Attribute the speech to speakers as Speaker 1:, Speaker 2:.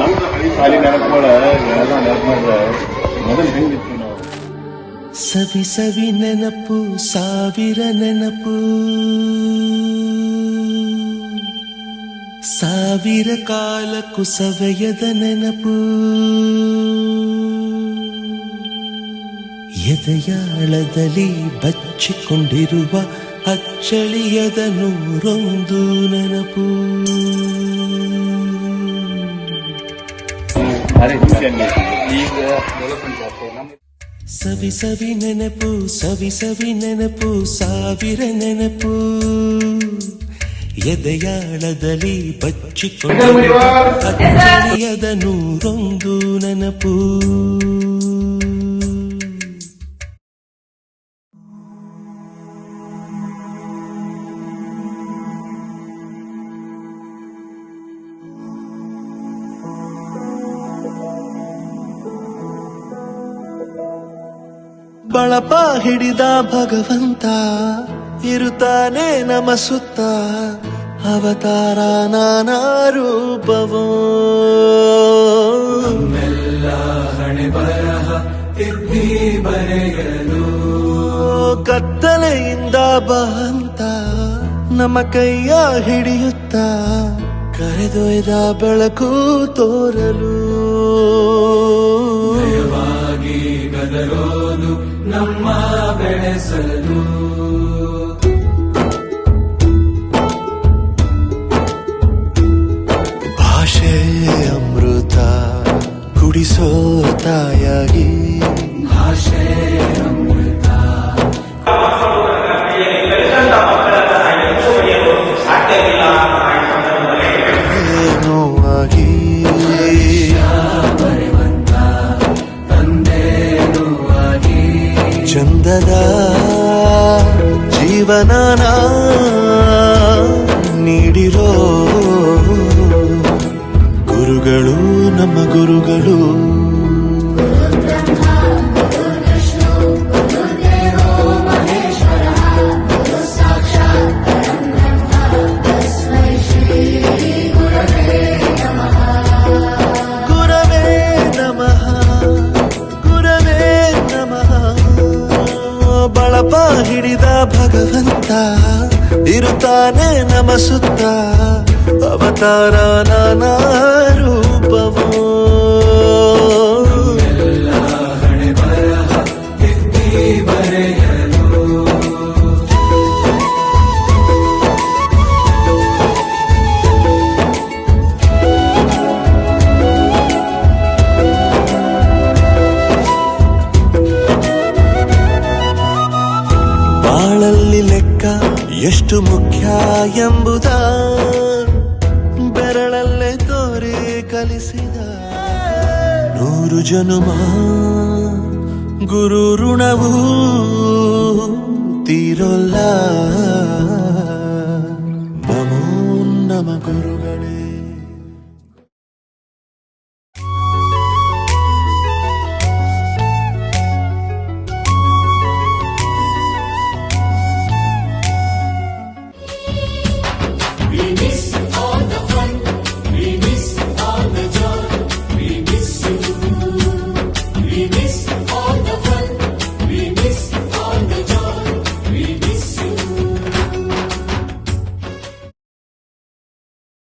Speaker 1: ನಮ್ಮ ಶಾಲಿ ನೆನಪುಗಳ ಎಲ್ಲ ನೆನಪು ಮೊದಲು ಹೆಂಗಿತ್ತು ನಾವು.
Speaker 2: ಸವಿ ಸವಿ ನೆನಪು ಸಾವಿರ ನೆನಪು, ಸಾವಿರ ಕಾಲಕ್ಕೂ ಸವೆಯದ ನೆನಪು, ಎದೆಯಾಳದಲ್ಲಿ ಬಚ್ಚಿಕೊಂಡಿರುವ ಅಚ್ಚಳಿಯದ ನೂರೊಂದು ನೆನಪು. ಸವಿ ಸವಿ ನೆನಪು ಸವಿ ಸವಿ ನೆನಪು ಸಾವಿರ ನೆನಪು, ಎದೆಯಾಳದಲ್ಲಿ ಬಚ್ಚಿಕೊಂಡಿರುವ ಅಚ್ಚಳಿಯದ ನೂರೊಂದು ನೆನಪು. ಬಳಪ ಹಿಡಿದ ಭಗವಂತ ಇರುತ್ತಾನೆ ನಮ ಸುತ್ತ, ಅವತಾರ ನಾನಾ ರೂಪವೋ. ಹಣೆ ಬರಹ ತಿದ್ದಿ ಬರೆಯಲು ಕತ್ತಲೆಯಿಂದ ಬಂತ ನಮ್ಮ ಕೈಯ ಹಿಡಿಯುತ್ತ, ಕರೆದೊಯ್ದ ಬೆಳಕು ತೋರಲು. ಗದರೋದು ನಮ್ಮ ಬೆಳೆಸಲು, ಭಾಷೆ ಅಮೃತ ಕುಡಿಸೋ ತಾಯಾಗಿ, ಭಾಷೆ ಅಮೃತ ಏನೋ ಆಗಿ ಚಂದದ ಜೀವನನ ನೀಡಿರೋ ಗುರುಗಳು ನಮ್ಮ ಗುರುಗಳು. ಬಳಪ ಹಿಡಿದ ಭಗವಂತ ಇರುತ್ತಾನೆ ನಮ ಸುತ್ತ, ಅವತಾರ ನಾನಾ ರೂಪವೋ. ಹಣೆ ಬರಹ ತಿದ್ದಿ ಬರೆಯಲು ಬಾಳಲ್ಲಿ ಲೆಕ್ಕ ಎಷ್ಟು ಮುಖ್ಯ ಎಂಬುದ ಬೆರಳಲ್ಲೇ ತೋರಿ ಕಲಿಸಿದ, 100 ಜನುಮ ಗುರು ಋಣವು ತೀರೋಲ್ಲ. ನಮೋ ನಮ ಗುರು.